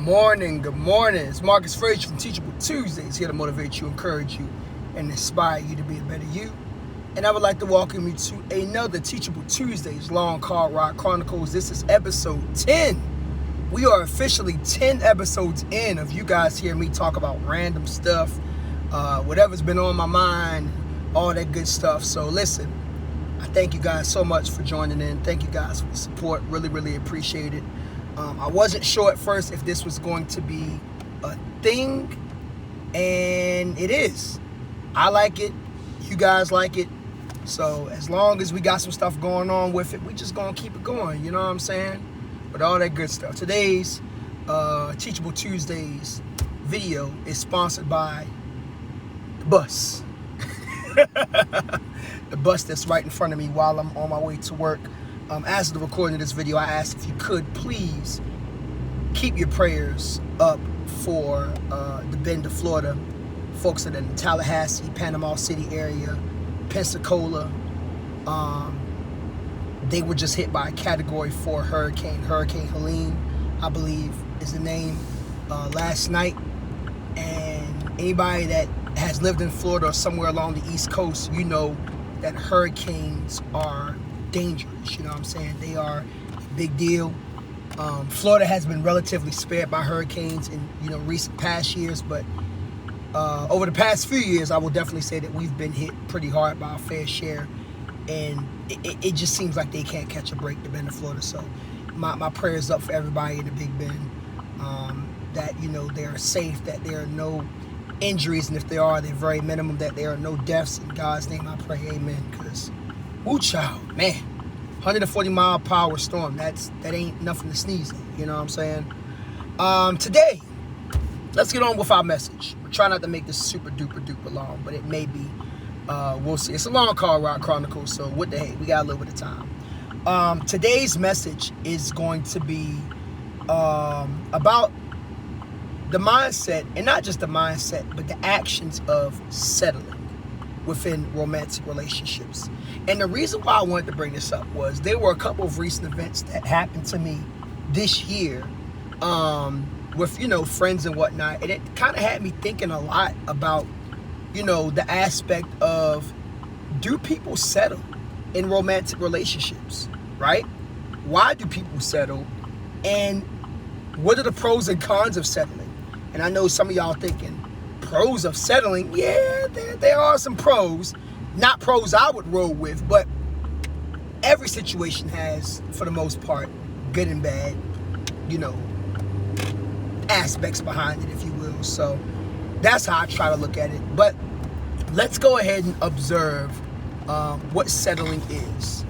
morning. Good morning. It's Marcus Frazier from Teachable Tuesdays, here to motivate you, encourage you, and inspire you to be a better you. And I would like to welcome you to another Teachable Tuesdays Long Car Ride Chronicles. This is episode 10. We are officially 10 episodes in of you guys hearing me talk about random stuff, whatever's been on my mind, all that good stuff. So listen, I thank you guys so much for joining in. Thank you guys for the support. Really appreciate it. I wasn't sure at first if this was going to be a thing, and it is. I like it. You guys like it. So as long as we got some stuff going on with it, we just gonna keep it going. You know what I'm saying? With all that good stuff. Today's Teachable Tuesdays video is sponsored by the bus. The bus that's right in front of me while I'm on my way to work. As of the recording of this video, I asked if you could please keep your prayers up for the Bend of Florida, folks that are in the Tallahassee, Panama City area, Pensacola. They were just hit by a Category 4 hurricane. Hurricane Helene, I believe, is the name, last night. And anybody that has lived in Florida or somewhere along the East Coast, you know that hurricanes are dangerous. You know what I'm saying? They are a big deal. Florida has been relatively spared by hurricanes in recent past years, but over the past few years, I will definitely say that we've been hit pretty hard by our fair share, and it just seems like they can't catch a break, the Bend of Florida. So my prayers up for everybody in the Big Bend, that they're safe, that there are no injuries, and if there are, they're very minimum, that there are no deaths. In God's name I pray, amen. Because woo child, man, 140-mile-per-hour storm, that ain't nothing to sneeze at, you know what I'm saying? Today, let's get on with our message. We're trying not to make this super duper long, but it may be. We'll see. It's a long car ride chronicle, so what the heck, we got a little bit of time. Today's message is going to be about the mindset, and not just the mindset, but the actions of settling within romantic relationships. And the reason why I wanted to bring this up was there were a couple of recent events that happened to me this year, with friends and whatnot, and it kind of had me thinking a lot about the aspect of, do people settle in romantic relationships, right? Why do people settle, and what are the pros and cons of settling? And I know some of y'all thinking, pros of settling? Yeah, there are some pros. Not pros I would roll with, but every situation has, for the most part, good and bad, aspects behind it, if you will. So that's how I try to look at it. But let's go ahead and observe what settling is.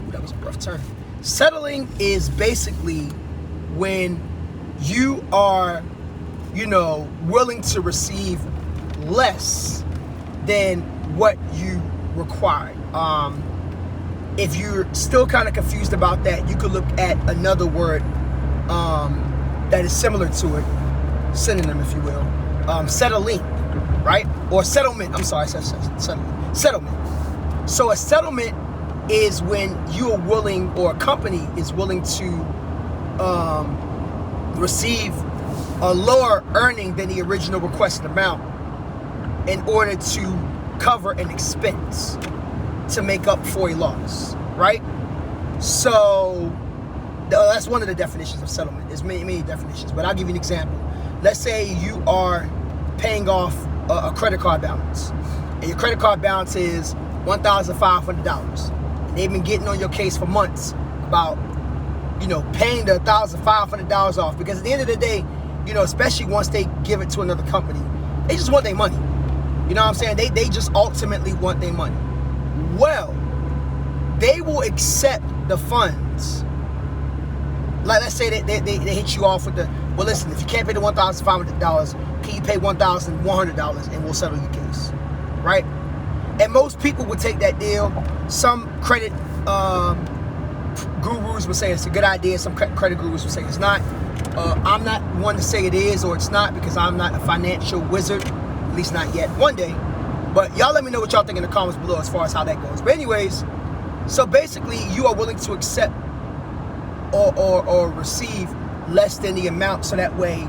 Ooh, that was a rough turn. Settling is basically when you are willing to receive less than what you require. If you're still kind of confused about that, you could look at another word that is similar to it, synonym, if you will. Settling, right? Or settlement. I'm sorry, I said settlement. Settlement. So a settlement is when you are willing, or a company is willing to receive a lower earning than the original requested amount in order to cover an expense to make up for a loss, right? So that's one of the definitions of settlement. There's many definitions, but I'll give you an example. Let's say you are paying off a credit card balance, and your credit card balance is $1,500. And they've been getting on your case for months about paying the $1,500 off, because at the end of the day, especially once they give it to another company, they just want their money. You know what I'm saying? They just ultimately want their money. Well, they will accept the funds. Like, let's say they hit you off with well, listen, if you can't pay the $1,500, can you pay $1,100 and we'll settle your case, right? And most people would take that deal. Some credit gurus would say it's a good idea. Some credit gurus would say it's not. I'm not one to say it is or it's not, because I'm not a financial wizard, at least not yet. One day. But y'all let me know what y'all think in the comments below as far as how that goes. But anyways, so basically you are willing to accept or receive less than the amount, so that way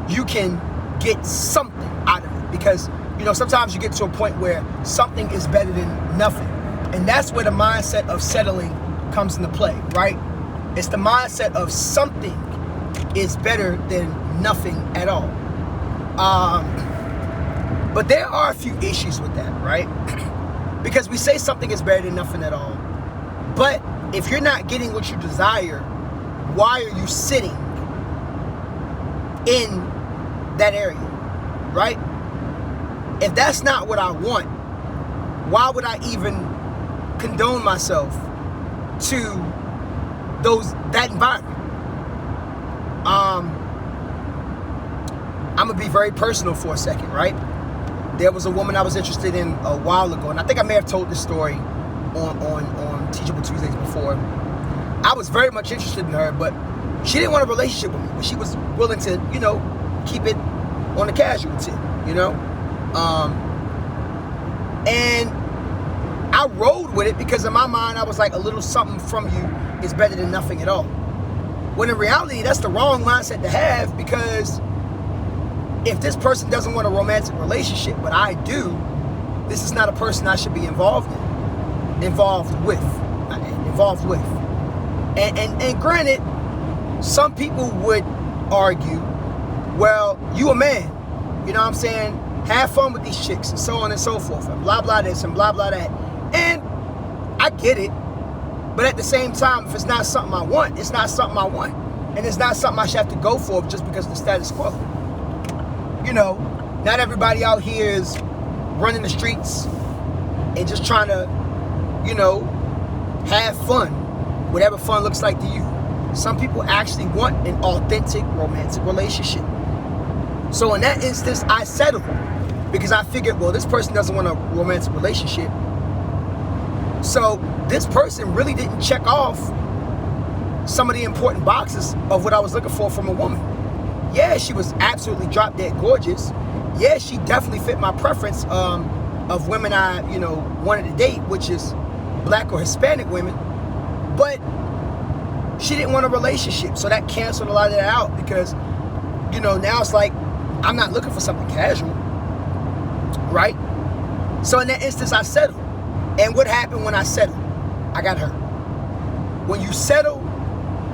you can get something out of it. Because, you know, sometimes you get to a point where something is better than nothing. And that's where the mindset of settling comes into play, right? It's the mindset of something is better than nothing at all. But there are a few issues with that, right? Because we say something is better than nothing at all. But if you're not getting what you desire, why are you sitting in that area, right? If that's not what I want, why would I even condone myself to that environment? I'm gonna be very personal for a second, right? There was a woman I was interested in a while ago, and I think I may have told this story on Teachable Tuesdays before. I was very much interested in her, but she didn't want a relationship with me, but she was willing to, you know, keep it on the casual tip, you know? And I rode with it because in my mind, I was like, a little something from you is better than nothing at all. When in reality, that's the wrong mindset to have, because if this person doesn't want a romantic relationship, but I do, this is not a person I should be involved with. And granted, some people would argue, well, you a man, you know what I'm saying? Have fun with these chicks and so on and so forth, and blah, blah this and blah, blah that. And I get it. But at the same time, if it's not something I want, it's not something I want. And it's not something I should have to go for just because of the status quo. You know, not everybody out here is running the streets and just trying to, you know, have fun, whatever fun looks like to you. Some people actually want an authentic romantic relationship. So in that instance, I settled because I figured, well, this person doesn't want a romantic relationship. So this person really didn't check off some of the important boxes of what I was looking for from a woman. Yeah, she was absolutely drop dead gorgeous. Yeah, she definitely fit my preference of women I, you know, wanted to date, which is black or Hispanic women. But she didn't want a relationship, so that canceled a lot of that out because, you know, now it's like I'm not looking for something casual, right? So in that instance, I settled. And what happened when I settled? I got hurt. When you settle,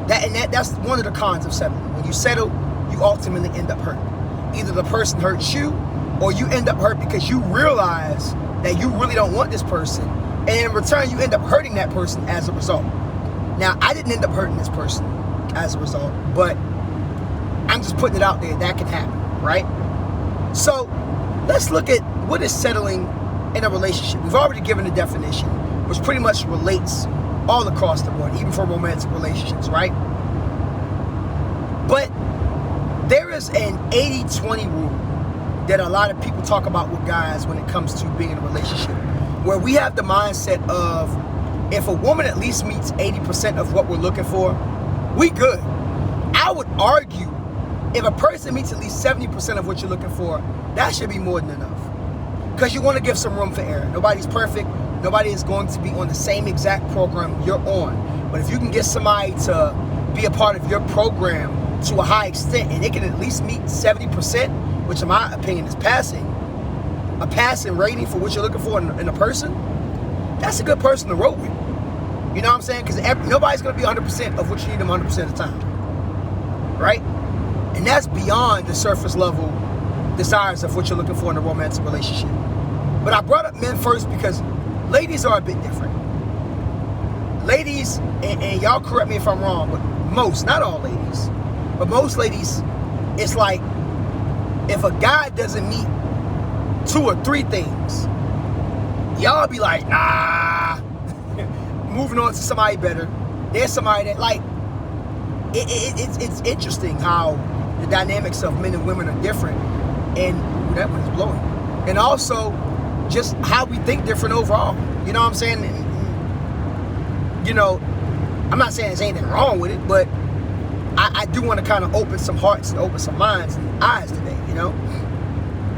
that's one of the cons of settling. When you settle, you ultimately end up hurt. Either the person hurts you, or you end up hurt because you realize that you really don't want this person, and in return, you end up hurting that person as a result. Now, I didn't end up hurting this person as a result, but I'm just putting it out there. That can happen, right? So let's look at what is settling in a relationship. We've already given a definition, which pretty much relates all across the board, even for romantic relationships, right? But there is an 80-20 rule that a lot of people talk about with guys when it comes to being in a relationship, where we have the mindset of, if a woman at least meets 80% of what we're looking for, we good. I would argue, if a person meets at least 70% of what you're looking for, that should be more than enough. Because you want to give some room for error. Nobody's perfect. Nobody is going to be on the same exact program you're on. But if you can get somebody to be a part of your program to a high extent, and it can at least meet 70%, which in my opinion is a passing rating for what you're looking for in a person, that's a good person to roll with. You know what I'm saying? Because nobody's going to be 100% of what you need them 100% of the time. Right? And that's beyond the surface level desires of what you're looking for in a romantic relationship. But I brought up men first because ladies are a bit different. Ladies, and y'all correct me if I'm wrong, but most, not all ladies, but most ladies, it's like if a guy doesn't meet 2 or 3 things, y'all be like, nah, moving on to somebody better. There's somebody that, like, it's interesting how the dynamics of men and women are different, and that one is blowing. And also, just how we think different overall. You know what I'm saying? And, you know, I'm not saying there's anything wrong with it, but I do want to kind of open some hearts and open some minds and eyes today, you know?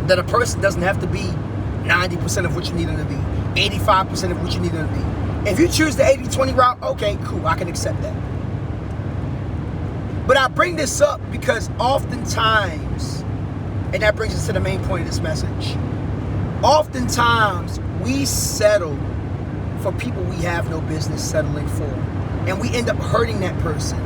That a person doesn't have to be 90% of what you need them to be, 85% of what you need them to be. If you choose the 80-20 route, okay, cool, I can accept that. But I bring this up because oftentimes, and that brings us to the main point of this message, oftentimes we settle for people we have no business settling for. And we end up hurting that person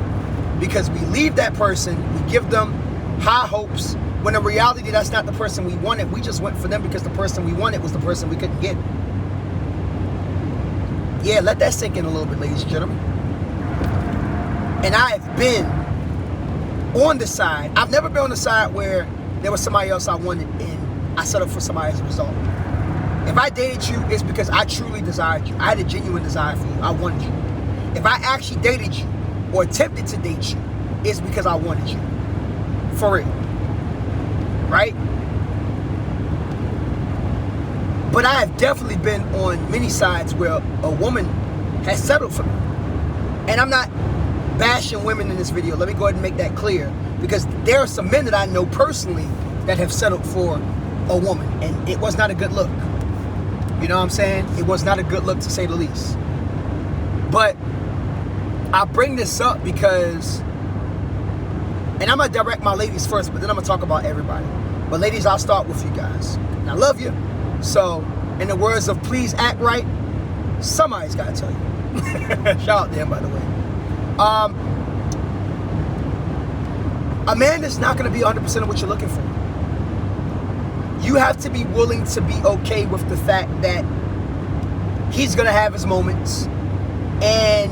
because we leave that person, we give them high hopes, when in reality that's not the person we wanted. We just went for them because the person we wanted was the person we couldn't get. Yeah, let that sink in a little bit, ladies and gentlemen. And I have been on the side. I've never been on the side where there was somebody else I wanted and I settled for somebody as a result. If I dated you, it's because I truly desired you. I had a genuine desire for you. I wanted you. If I actually dated you or attempted to date you, it's because I wanted you. For real. Right? But I have definitely been on many sides where a woman has settled for me. And I'm not bashing women in this video. Let me go ahead and make that clear. Because there are some men that I know personally that have settled for a woman. And it was not a good look. You know what I'm saying? It was not a good look, to say the least. But I bring this up because, and I'm going to direct my ladies first, but then I'm going to talk about everybody. But ladies, I'll start with you guys. And I love you. So, in the words of Please Act Right, somebody's got to tell you. Shout out to him, by the way. A man is not going to be 100% of what you're looking for. You have to be willing to be okay with the fact that he's going to have his moments and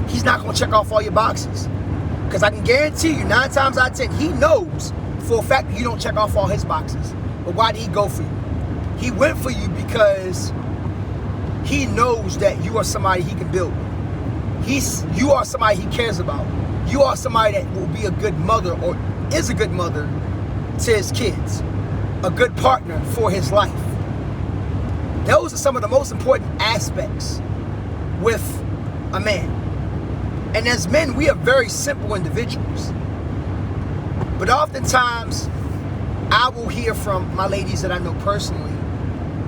he's not going to check off all your boxes. Because I can guarantee you, 9 times out of 10, he knows for a fact that you don't check off all his boxes. But why did he go for you? He went for you because he knows that you are somebody he can build with. You are somebody he cares about. You are somebody that will be a good mother or is a good mother to his kids, a good partner for his life. Those are some of the most important aspects with a man. And as men, we are very simple individuals. But oftentimes, I will hear from my ladies that I know personally,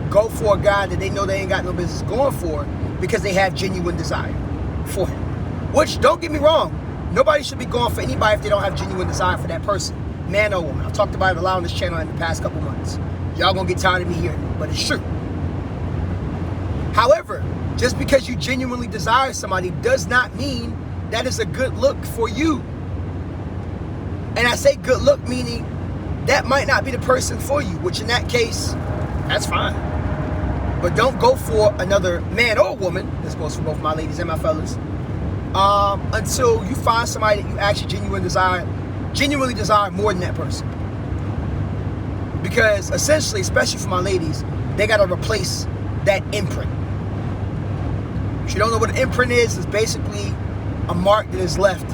go for a guy that they know they ain't got no business going for because they have genuine desire for him. Which, don't get me wrong, nobody should be going for anybody if they don't have genuine desire for that person. Man or woman. I've talked about it a lot on this channel in the past couple months. Y'all gonna get tired of me hearing it, but it's true. However, just because you genuinely desire somebody does not mean that is a good look for you. And I say good look meaning that might not be the person for you, which in that case, that's fine. But don't go for another man or woman, this goes for both my ladies and my fellas, until you find somebody that you actually genuinely desire more than that person. Because essentially, especially for my ladies, they got to replace that imprint. If you don't know what an imprint is, it's basically a mark that is left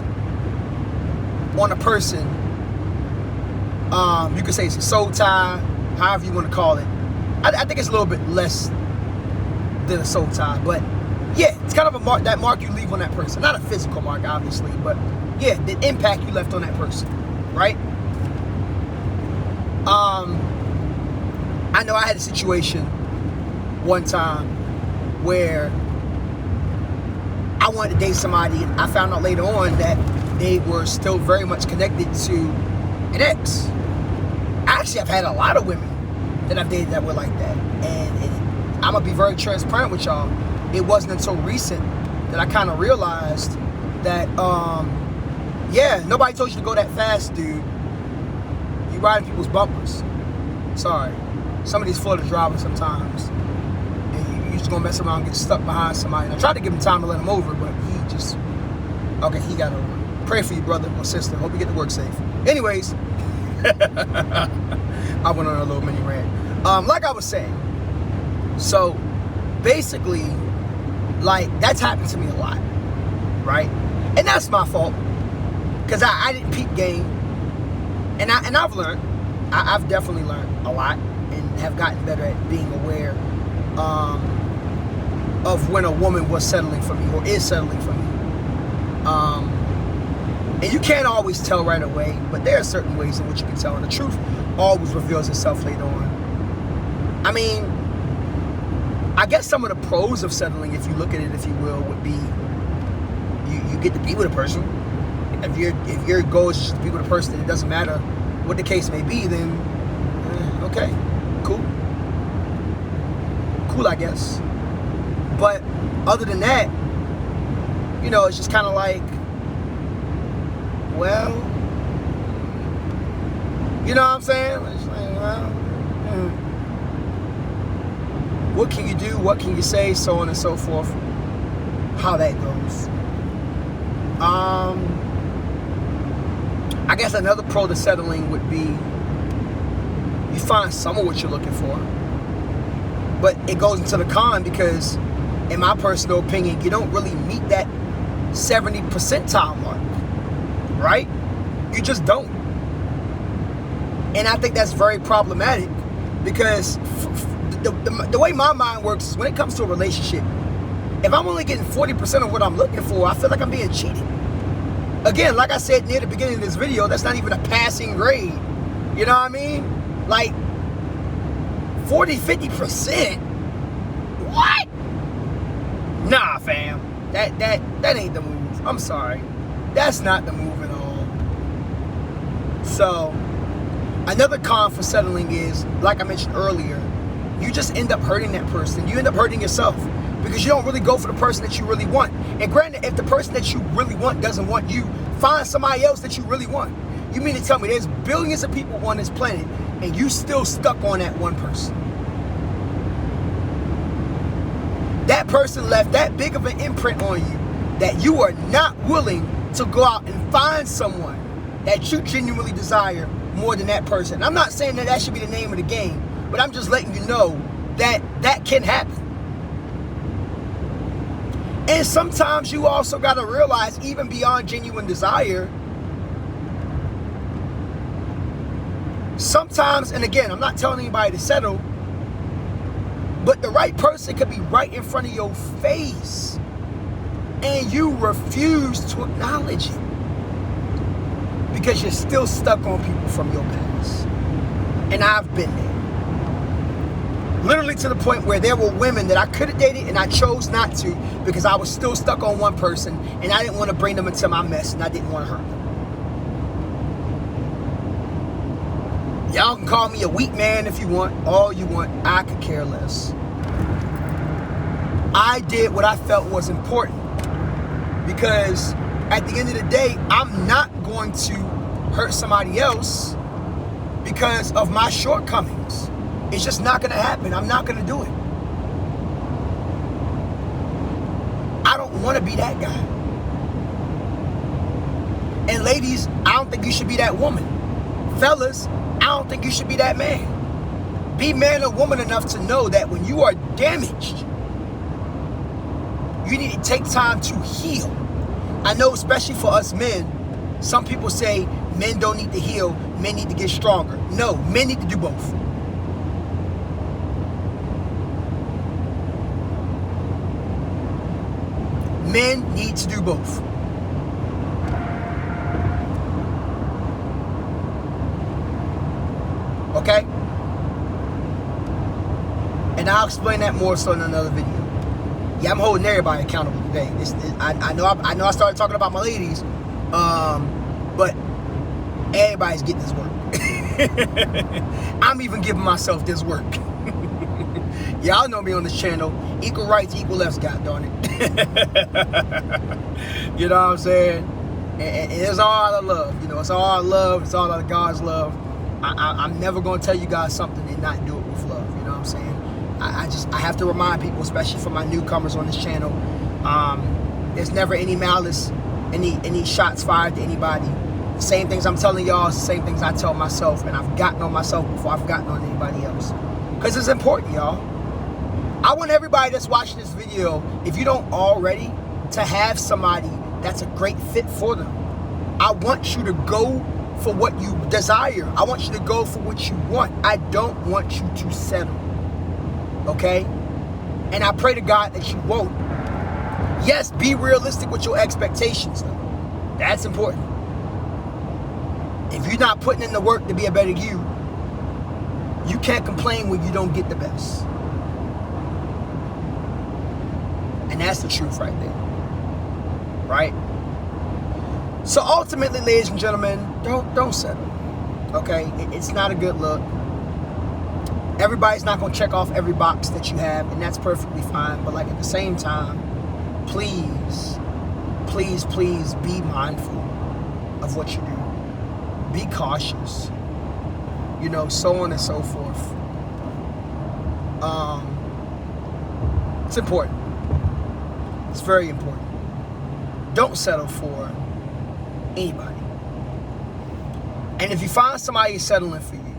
on a person. You could say it's a soul tie, however you want to call it. I think it's a little bit less than a soul tie, but yeah, it's kind of a mark, that mark you leave on that person. Not a physical mark, obviously, but yeah, the impact you left on that person, right? I know I had a situation one time where I wanted to date somebody, and I found out later on that they were still very much connected to an ex. Actually, I've had a lot of women that I've dated that were like that, and I'm gonna be very transparent with y'all. It wasn't until recent that I kind of realized that, yeah, nobody told you to go that fast, dude. You riding people's bumpers. Sorry. Some of these Florida drivers sometimes, and you just gonna mess around and get stuck behind somebody. And I tried to give him time to let him over, but he got over. Pray for you, brother or sister. Hope you get to work safe. Anyways, I went on a little mini rant. Like I was saying, so basically, like, that's happened to me a lot, right? And that's my fault, because I didn't peep game, and I've learned. I've definitely learned a lot and have gotten better at being aware of when a woman was settling for me or is settling for me. And you can't always tell right away, but there are certain ways in which you can tell, and the truth always reveals itself later on. I mean, I guess some of the pros of settling, if you look at it, if you will, would be you get to be with a person. If your goal is just to be with a person, it doesn't matter what the case may be, then okay, cool, I guess. But other than that, you know, it's just kind of like, well, you know what I'm saying? It's like, well, what can you do? What can you say? So on and so forth. How that goes. I guess another pro to settling would be you find some of what you're looking for. But it goes into the con because, in my personal opinion, you don't really meet that 70 percentile mark, right? You just don't. And I think that's very problematic because the way my mind works is when it comes to a relationship, if I'm only getting 40% of what I'm looking for, I feel like I'm being cheated. Again, like I said near the beginning of this video, that's not even a passing grade. You know what I mean? Like 40, 50%? What? Nah, fam. That ain't the move. I'm sorry. That's not the move at all. So, another con for settling is, like I mentioned earlier, you just end up hurting that person. You end up hurting yourself because you don't really go for the person that you really want. And granted, if the person that you really want doesn't want you, find somebody else that you really want. You mean to tell me there's billions of people on this planet and you still stuck on that one person? That person left that big of an imprint on you that you are not willing to go out and find someone that you genuinely desire more than that person. I'm not saying that that should be the name of the game, but I'm just letting you know that that can happen. And sometimes you also got to realize, even beyond genuine desire, sometimes, and again, I'm not telling anybody to settle, but the right person could be right in front of your face and you refuse to acknowledge it because you're still stuck on people from your past. And I've been there. Literally to the point where there were women that I could have dated and I chose not to because I was still stuck on one person and I didn't want to bring them into my mess and I didn't want to hurt them. Y'all can call me a weak man if you want, all you want. I could care less. I did what I felt was important because at the end of the day, I'm not going to hurt somebody else because of my shortcomings. It's just not going to happen. I'm not going to do it. I don't want to be that guy. And ladies, I don't think you should be that woman. Fellas, I don't think you should be that man. Be man or woman enough to know that when you are damaged, you need to take time to heal. I know, especially for us men, some people say men don't need to heal, men need to get stronger. No, men need to do both. Men need to do both. Okay? And I'll explain that more so in another video. Yeah, I'm holding everybody accountable today. I know I started talking about my ladies, but everybody's getting this work. I'm even giving myself this work. Y'all know me on this channel. Equal rights, equal lefts, god darn it. You know what I'm saying? And it's all out of love. You know, it's all out of love. It's all out of God's love. I'm never going to tell you guys something and not do it with love. You know what I'm saying? I have to remind people, especially for my newcomers on this channel, there's never any malice, any shots fired to anybody. The same things I'm telling y'all is the same things I tell myself, and I've gotten on myself before I've gotten on anybody else. Because it's important, y'all. I want everybody that's watching this video, if you don't already, to have somebody that's a great fit for them. I want you to go for what you desire. I want you to go for what you want. I don't want you to settle. Okay? And I pray to God that you won't. Yes, be realistic with your expectations, though. That's important. If you're not putting in the work to be a better you can't complain when you don't get the best. And that's the truth right there. Right? So ultimately, ladies and gentlemen, don't settle. Okay, it's not a good look. Everybody's not gonna check off every box that you have, and that's perfectly fine. But like at the same time, please, please, please be mindful of what you do. Be cautious. You know, so on and so forth. It's important. It's very important. Don't settle for anybody. And if you find somebody settling for you,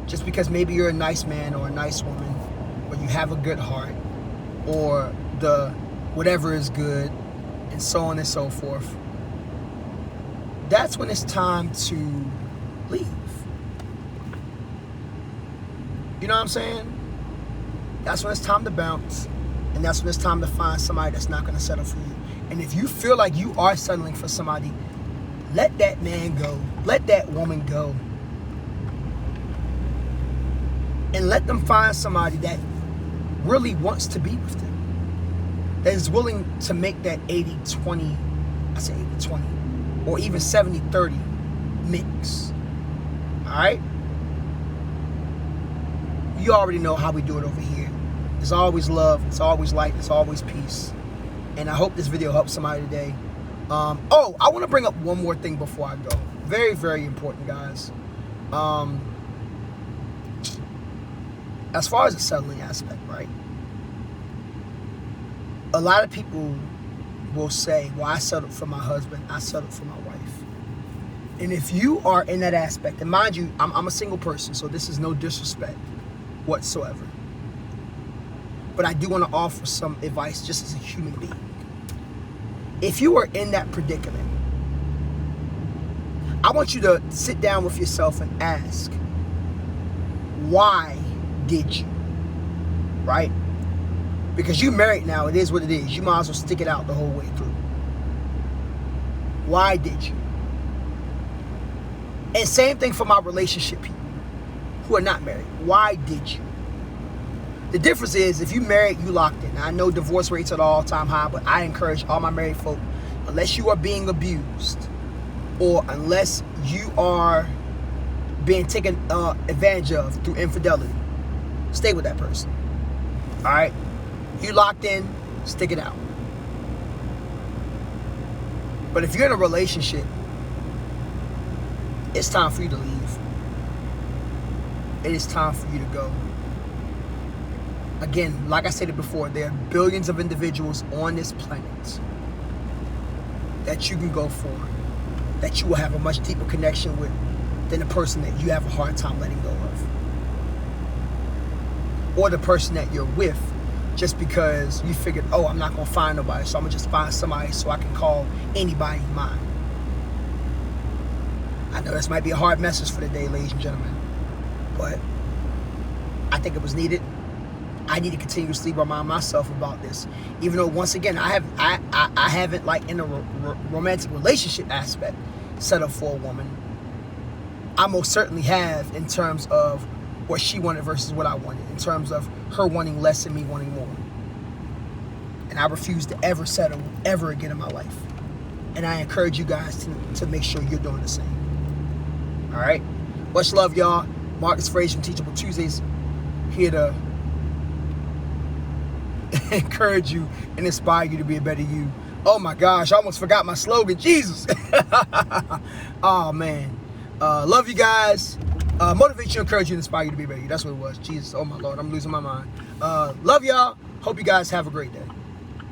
just because maybe you're a nice man or a nice woman, or you have a good heart, or the whatever is good, and so on and so forth, that's when it's time to leave. You know what I'm saying? That's when it's time to bounce. And that's when it's time to find somebody that's not going to settle for you. And if you feel like you are settling for somebody, let that man go. Let that woman go. And let them find somebody that really wants to be with them. That is willing to make that 80-20, I say 80-20, or even 70-30 mix. Alright? You already know how we do it over here. There's always love, it's always light, it's always peace. And I hope this video helps somebody today. I want to bring up one more thing before I go. Very, very important, guys. As far as the settling aspect, right? A lot of people will say, well, I settled for my husband, I settled for my wife. And if you are in that aspect, and mind you, I'm a single person, so this is no disrespect whatsoever. But I do want to offer some advice just as a human being. If you are in that predicament, I want you to sit down with yourself and ask, why did you? Right? Because you're married now, it is what it is. You might as well stick it out the whole way through. Why did you? And same thing for my relationship people who are not married. Why did you? The difference is, if you married, you locked in. Now, I know divorce rates are at all-time high, but I encourage all my married folk, unless you are being abused, or unless you are being taken advantage of through infidelity, stay with that person. All right? You locked in, stick it out. But if you're in a relationship, it's time for you to leave. It is time for you to go. Again, like I said it before, there are billions of individuals on this planet that you can go for, that you will have a much deeper connection with than the person that you have a hard time letting go of. Or the person that you're with just because you figured, oh, I'm not going to find nobody, so I'm going to just find somebody so I can call anybody mine. I know this might be a hard message for the day, ladies and gentlemen, but I think it was needed. I need to continuously remind myself about this, even though once again I haven't, like, in a romantic relationship aspect set up for a woman. I most certainly have, in terms of what she wanted versus what I wanted, in terms of her wanting less and me wanting more. And I refuse to ever settle ever again in my life. And I encourage you guys to make sure you're doing the same. All right, much love, y'all. Marcus Frazier from Teachable Tuesdays, here to encourage you and inspire you to be a better you. Oh my gosh, I almost forgot my slogan. Jesus. Oh man. Love you guys. Motivate you, encourage you, and inspire you to be better you. That's what it was. Jesus. Oh my Lord, I'm losing my mind. Love y'all. Hope you guys have a great day.